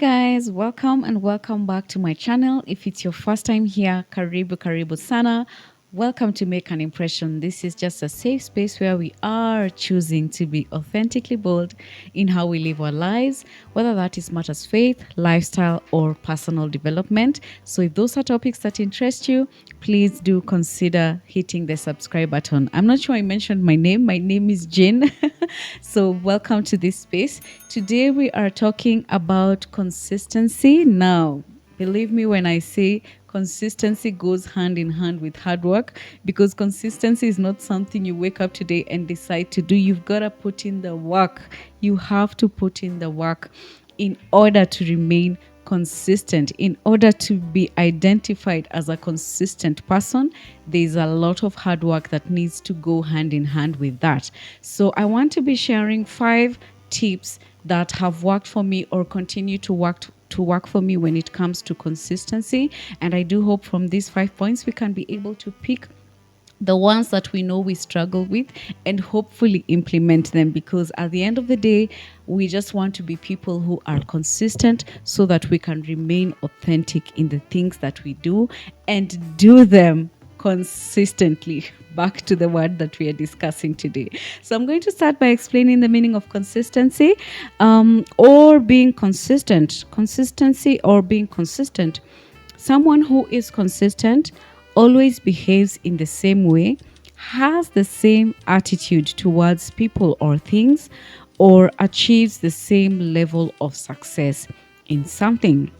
Guys, welcome and welcome back to my channel. If it's your first time here, karibu sana. Welcome to Make an Impression. This is just a safe space where we are choosing to be authentically bold in how we live our lives, whether that is matters faith, lifestyle, or personal development. So if those are topics that interest you, please do consider hitting the subscribe button. I'm not sure I mentioned my name. My name is Jane. So welcome to this space. Today we are talking about consistency. Now, believe me when I say consistency goes hand in hand with hard work, because consistency is not something you wake up today and decide to do. You've got to put in the work. You have to put in the work in order to remain consistent. In order to be identified as a consistent person, there's a lot of hard work that needs to go hand in hand with that. So I want to be sharing 5 tips that have worked for me or continue to work for me when it comes to consistency. And I do hope from these 5 points we can be able to pick the ones that we know we struggle with and hopefully implement them, because at the end of the day we just want to be people who are consistent so that we can remain authentic in the things that we do and do them consistently. Back to the word that we are discussing today. So I'm going to start by explaining the meaning of consistency, or being consistent. Consistency or being consistent. Someone who is consistent always behaves in the same way, has the same attitude towards people or things, or achieves the same level of success in something.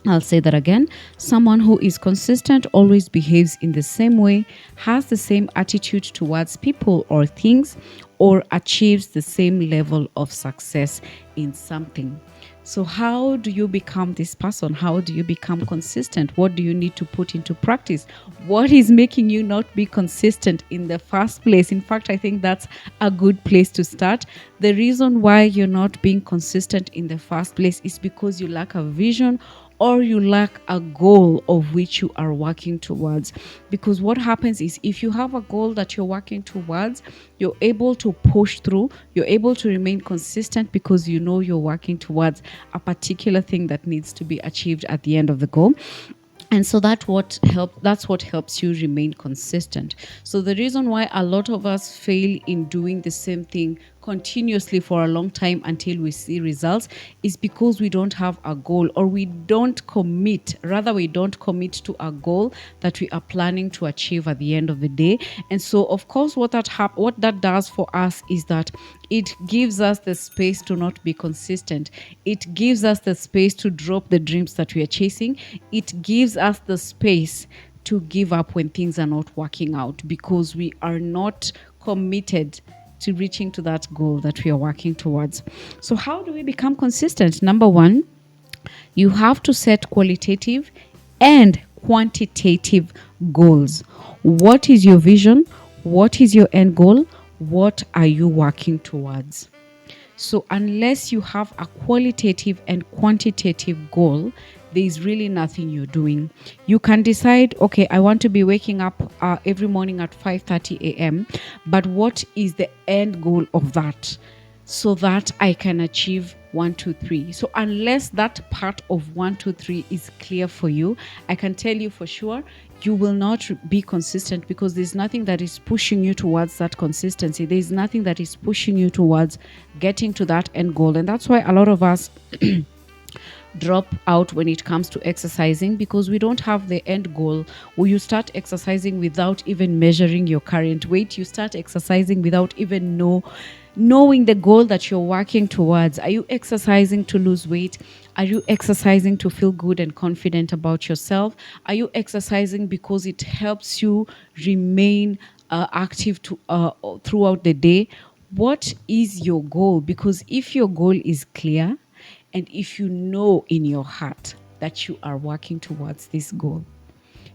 I'll say that again. Someone who is consistent always behaves in the same way, has the same attitude towards people or things, or achieves the same level of success in something. So how do you become this person? How do you become consistent? What do you need to put into practice? What is making you not be consistent in the first place? In fact, I think that's a good place to start. The reason why you're not being consistent in the first place is because you lack a vision or you lack a goal of which you are working towards. Because what happens is, if you have a goal that you're working towards, you're able to push through, you're able to remain consistent because you know you're working towards a particular thing that needs to be achieved at the end of the goal. And so that's what helps you remain consistent. So the reason why a lot of us fail in doing the same thing continuously for a long time until we see results is because we don't have a goal, or we don't commit to a goal that we are planning to achieve at the end of the day. And so of course what that does for us is that it gives us the space to not be consistent. It gives us the space to drop the dreams that we are chasing. It gives us the space to give up when things are not working out, because we are not committed to reaching to that goal that we are working towards. So how do we become consistent? Number 1, you have to set qualitative and quantitative goals. What is your vision? What is your end goal? What are you working towards? So unless you have a qualitative and quantitative goal, there is really nothing you're doing. You can decide, okay, I want to be waking up every morning at 5:30 a.m. But what is the end goal of that? So that I can achieve 1, 2, 3. So unless that part of 1, 2, 3 is clear for you, I can tell you for sure you will not be consistent, because there's nothing that is pushing you towards that consistency. There's nothing that is pushing you towards getting to that end goal. And that's why a lot of us drop out when it comes to exercising, because we don't have the end goal. Or you start exercising without even measuring your current weight. You start exercising without even knowing the goal that you're working towards. Are you exercising to lose weight? Are you exercising to feel good and confident about yourself? Are you exercising because it helps you remain active throughout the day? What is your goal? Because if your goal is clear, and if you know in your heart that you are working towards this goal,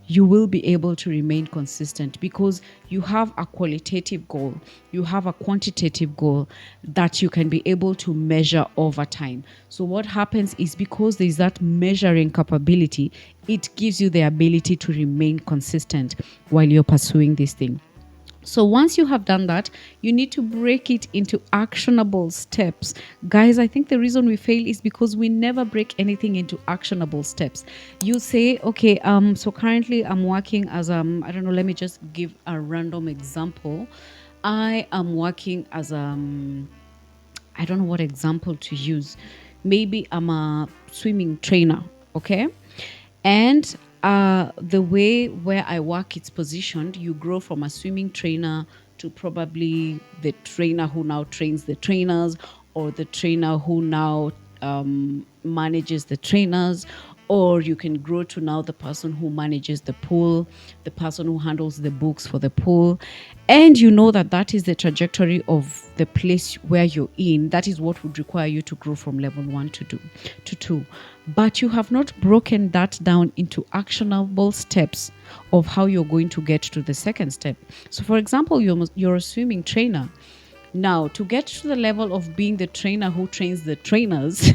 you will be able to remain consistent, because you have a qualitative goal, you have a quantitative goal that you can be able to measure over time. So what happens is, because there's that measuring capability, it gives you the ability to remain consistent while you're pursuing this thing. So once you have done that, you need to break it into actionable steps. Guys, I think the reason we fail is because we never break anything into actionable steps. You say, okay, so currently I'm working as I don't know, let me just give a random example. I am working as I don't know what example to use. Maybe I'm a swimming trainer, okay? And the way where I work, it's positioned. You grow from a swimming trainer to probably the trainer who now trains the trainers, or the trainer who now manages the trainers, or you can grow to now the person who manages the pool, the person who handles the books for the pool. And you know that that is the trajectory of the place where you're in. That is what would require you to grow from level 1 to 2. But you have not broken that down into actionable steps of how you're going to get to the second step. So for example, you're a swimming trainer. Now, to get to the level of being the trainer who trains the trainers,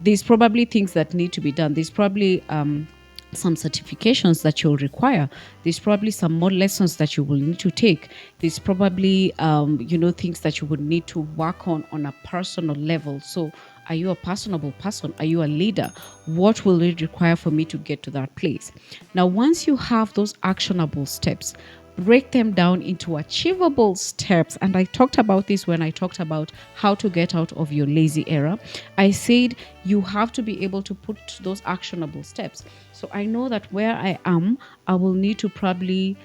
there's probably things that need to be done. There's probably some certifications that you'll require. There's probably some more lessons that you will need to take. There's probably things that you would need to work on a personal level. So are you a personable person? Are you a leader? What will it require for me to get to that place? Now, once you have those actionable steps, break them down into achievable steps. And I talked about this when I talked about how to get out of your lazy era. I said you have to be able to put those actionable steps. So I know that where I am, I will need to probably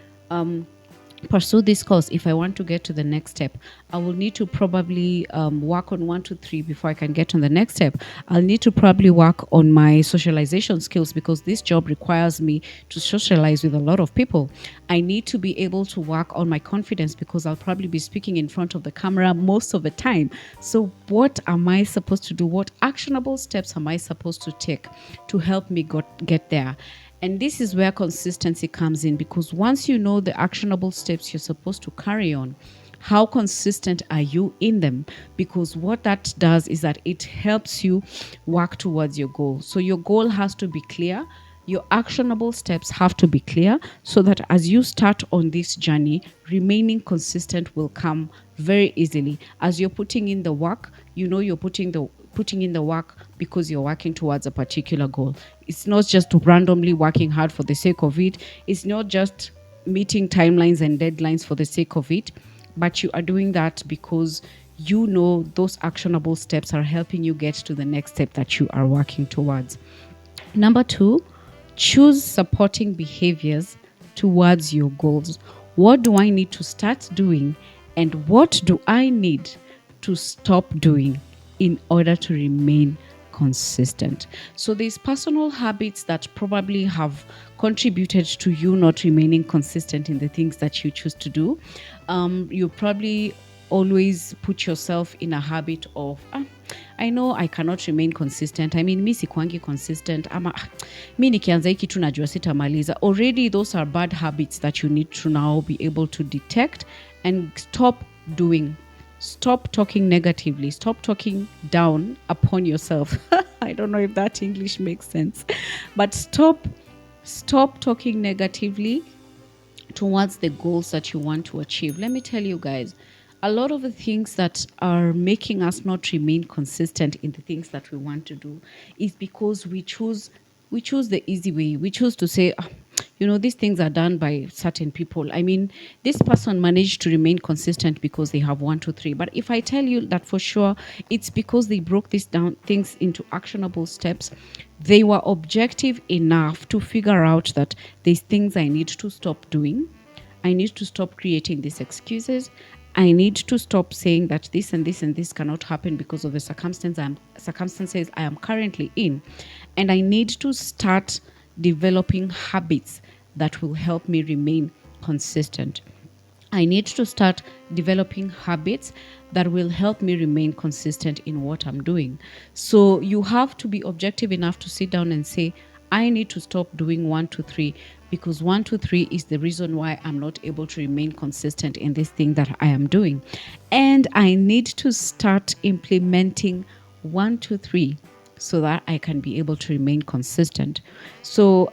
pursue this course. If I want to get to the next step, I will need to probably work on 1 2 3 before I can get on the next step. I'll need to probably work on my socialization skills because this job requires me to socialize with a lot of people. I need to be able to work on my confidence because I'll probably be speaking in front of the camera most of the time. So what am I supposed to do? What actionable steps am I supposed to take to help me get there? And this is where consistency comes in, because once you know the actionable steps you're supposed to carry on, how consistent are you in them? Because what that does is that it helps you work towards your goal. So your goal has to be clear. Your actionable steps have to be clear so that as you start on this journey, remaining consistent will come very easily. As you're putting in the work, you know you're putting in the work because you're working towards a particular goal. It's not just randomly working hard for the sake of it. It's not just meeting timelines and deadlines for the sake of it, but you are doing that because you know those actionable steps are helping you get to the next step that you are working towards. Number 2, choose supporting behaviors towards your goals. What do I need to start doing, and what do I need to stop doing in order to remain consistent? So these personal habits that probably have contributed to you not remaining consistent in the things that you choose to do. You probably always put yourself in a habit of I know I cannot remain consistent. I mean, mi sikwangi consistent. Ama mi nikianza hii kitu najua sitamaliza. Already those are bad habits that you need to now be able to detect and stop doing. Stop talking negatively. Stop talking down upon yourself. I don't know if that English makes sense. But stop talking negatively towards the goals that you want to achieve. Let me tell you guys, a lot of the things that are making us not remain consistent in the things that we want to do is because we choose the easy way. We choose to say, these things are done by certain people. I mean, this person managed to remain consistent because they have 1 2 3. But if I tell you that for sure, it's because they broke these down things into actionable steps. They were objective enough to figure out that there's things I need to stop doing. I need to stop creating these excuses. I need to stop saying that this and this and this cannot happen because of the circumstances I am currently in. And I need to start developing habits that will help me remain consistent. I need to start developing habits that will help me remain consistent in what I'm doing. So you have to be objective enough to sit down and say, I need to stop doing 1 2 3 because 1 2 3 is the reason why I'm not able to remain consistent in this thing that I am doing. And I need to start implementing 1 2 3 so that I can be able to remain consistent. So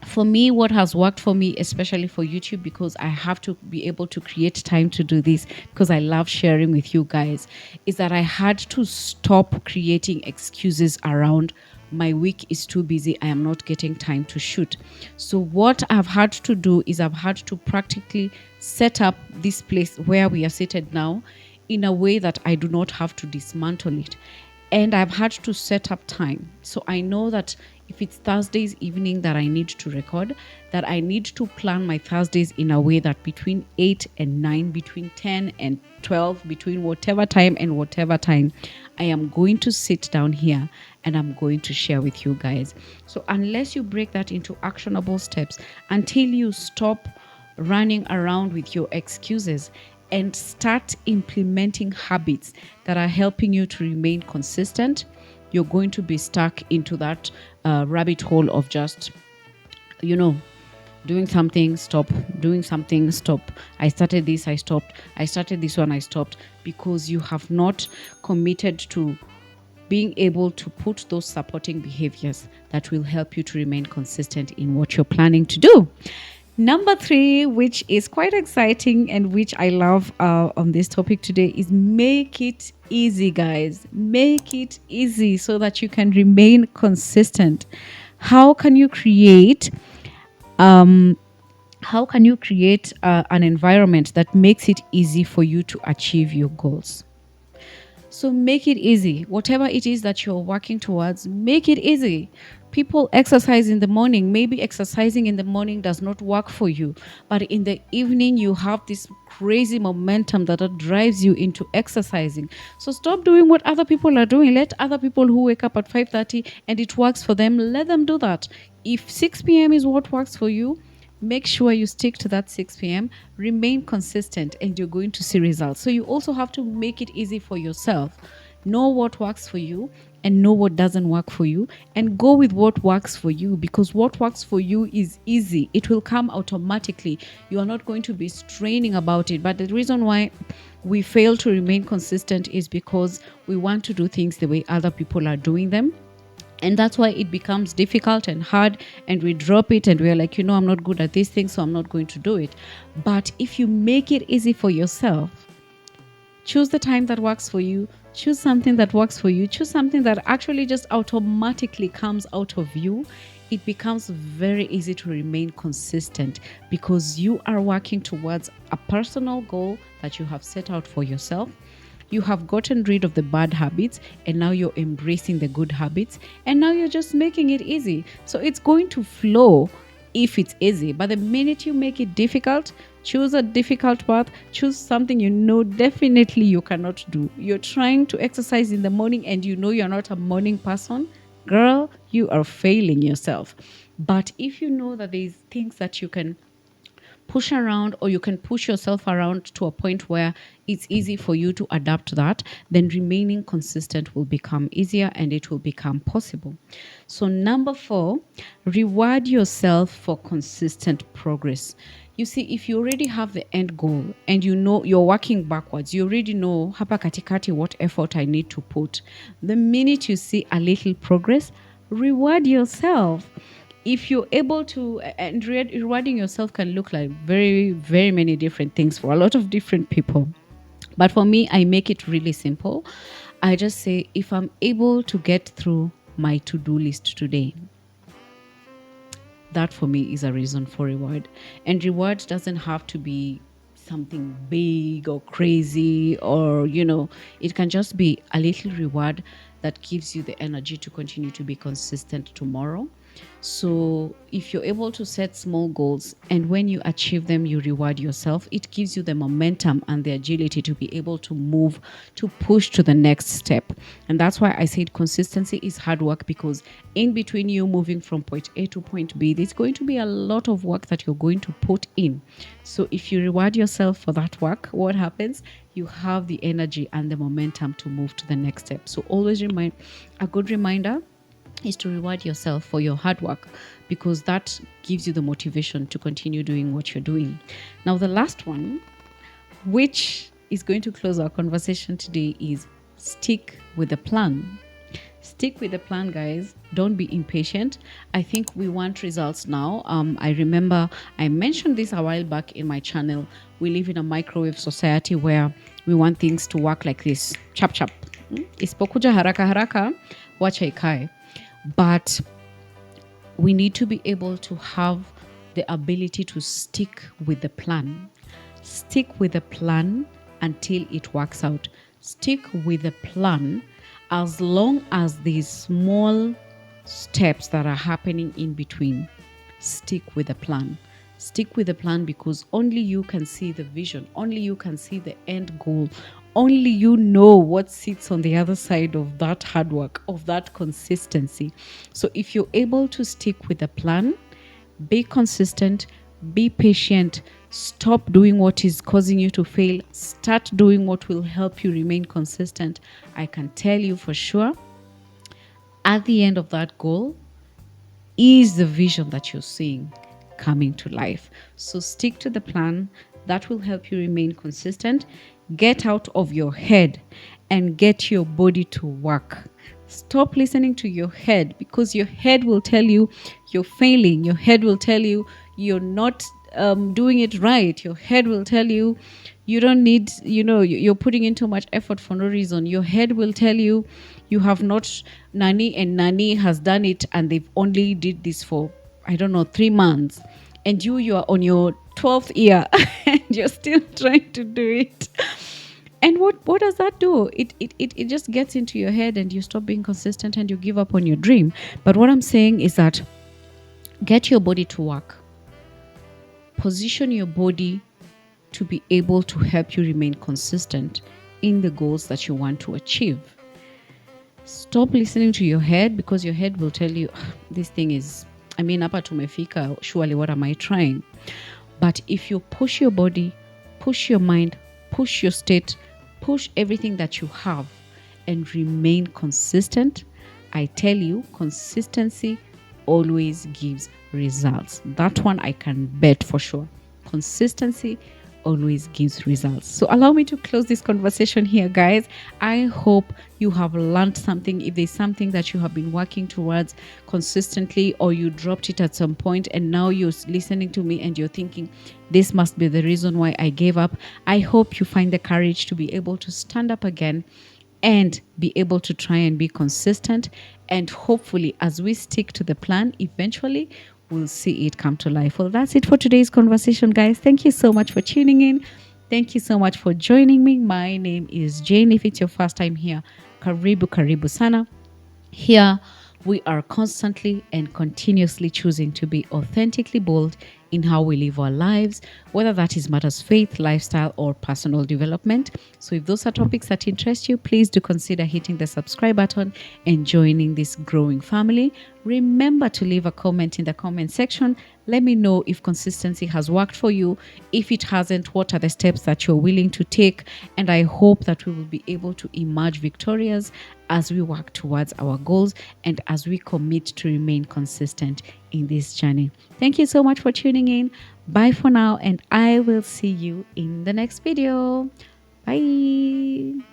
For me, what has worked for me, especially for YouTube, because I have to be able to create time to do this because I love sharing with you guys, is that I had to stop creating excuses around my week is too busy, I am not getting time to shoot. So what I've had to do is I've had to practically set up this place where we are seated now in a way that I do not have to dismantle it. And I've had to set up time. So I know that if it's Thursdays evening that I need to record, that I need to plan my Thursdays in a way that between 8 and 9, between 10 and 12, between whatever time and whatever time, I am going to sit down here and I'm going to share with you guys. So unless you break that into actionable steps, until you stop running around with your excuses and start implementing habits that are helping you to remain consistent, you're going to be stuck into that rabbit hole of just, doing something, stop, doing something, stop. I started this, I stopped. I started this one, I stopped, because you have not committed to being able to put those supporting behaviors that will help you to remain consistent in what you're planning to do. Number 3, which is quite exciting and which I love on this topic today, is make it easy, guys. Make it easy so that you can remain consistent. How can you create an environment that makes it easy for you to achieve your goals? So make it easy. Whatever it is that you're working towards, make it easy. People exercise in the morning. Maybe exercising in the morning does not work for you, but in the evening you have this crazy momentum that drives you into exercising. So stop doing what other people are doing. Let other people who wake up at 5:30 and it works for them, let them do that. If 6 p.m. is what works for you, make sure you stick to that 6 p.m. Remain consistent and you're going to see results. So you also have to make it easy for yourself. Know what works for you and know what doesn't work for you, and go with what works for you, because what works for you is easy. It will come automatically. You are not going to be straining about it. But the reason why we fail to remain consistent is because we want to do things the way other people are doing them. And that's why it becomes difficult and hard, and we drop it and we're like, I'm not good at this thing, so I'm not going to do it. But if you make it easy for yourself, choose the time that works for you, choose something that works for you, choose something that actually just automatically comes out of you, it becomes very easy to remain consistent, because you are working towards a personal goal that you have set out for yourself. You have gotten rid of the bad habits and now you're embracing the good habits, and now you're just making it easy. So it's going to flow if it's easy. But the minute you make it difficult, choose a difficult path, choose something definitely you cannot do. You're trying to exercise in the morning and you're not a morning person, girl, you are failing yourself. But if you know that there's things that you can push around, or you can push yourself around to a point where it's easy for you to adapt to that, then remaining consistent will become easier and it will become possible. So number 4, reward yourself for consistent progress. You see, if you already have the end goal and you're working backwards, you already know hapa katikati what effort I need to put. The minute you see a little progress, reward yourself. If you're able to, and rewarding yourself can look like very, very many different things for a lot of different people. But for me, I make it really simple. I just say, if I'm able to get through my to-do list today, that for me is a reason for reward. And reward doesn't have to be something big or crazy, or it can just be a little reward that gives you the energy to continue to be consistent tomorrow. So if you're able to set small goals and when you achieve them, you reward yourself, it gives you the momentum and the agility to be able to move, to push to the next step. And that's why I said consistency is hard work, because in between you moving from point A to point B, there's going to be a lot of work that you're going to put in. So if you reward yourself for that work, what happens? You have the energy and the momentum to move to the next step. So always a good reminder is to reward yourself for your hard work, because that gives you the motivation to continue doing what you're doing. Now, the last one, which is going to close our conversation today, is stick with the plan. Stick with the plan, guys. Don't be impatient. I think we want results now. I remember I mentioned this a while back in my channel. We live in a microwave society where we want things to work like this. Chap chap. Isipokuja haraka haraka, wacha ikae. But we need to be able to have the ability to stick with the plan. Stick with the plan until it works out. Stick with the plan as long as these small steps that are happening in between. Stick with the plan. Stick with the plan because only you can see the vision, only you can see the end goal, only you know what sits on the other side of that hard work, of that consistency. So if you're able to stick with the plan, be consistent, be patient, stop doing what is causing you to fail, start doing what will help you remain consistent. I can tell you for sure, at the end of that goal is the vision that you're seeing coming to life. So stick to the plan. That will help you remain consistent. Get out of your head and get your body to work. Stop listening to your head because your head will tell you you're failing. Your head will tell you you're not doing it right. Your head will tell you you don't need, you're putting in too much effort for no reason. Your head will tell you you have not, Nani and Nani has done it and they've only did this for, I don't know, 3 months. And you are on your 12th year and you're still trying to do it. And what does that do? It just gets into your head and you stop being consistent and you give up on your dream. But what I'm saying is that get your body to work. Position your body to be able to help you remain consistent in the goals that you want to achieve. Stop listening to your head because your head will tell you, this thing is, hapa tumefika, surely what am I trying? But if you push your body, push your mind, push your state, push everything that you have and remain consistent, I tell you, consistency always gives results. That one I can bet for sure. Consistency always gives results. So allow me to close this conversation here, guys. I hope you have learned something. If there's something that you have been working towards consistently or you dropped it at some point and now you're listening to me and you're thinking, this must be the reason why I gave up, I hope you find the courage to be able to stand up again and be able to try and be consistent. And hopefully, as we stick to the plan, eventually we'll see it come to life. Well, that's it for today's conversation, guys. Thank you so much for tuning in. Thank you so much for joining me. My name is Jane. If it's your first time here, karibu sana. Here, we are constantly and continuously choosing to be authentically bold in how we live our lives, whether that is matters faith, lifestyle, or personal development. So if those are topics that interest you, please do consider hitting the subscribe button and joining this growing family. Remember to leave a comment in the comment section. Let me know if consistency has worked for you. If it hasn't, what are the steps that you're willing to take? And I hope that we will be able to emerge victorious as we work towards our goals and as we commit to remain consistent in this journey. Thank you so much for tuning in. Bye for now, and I will see you in the next video. Bye.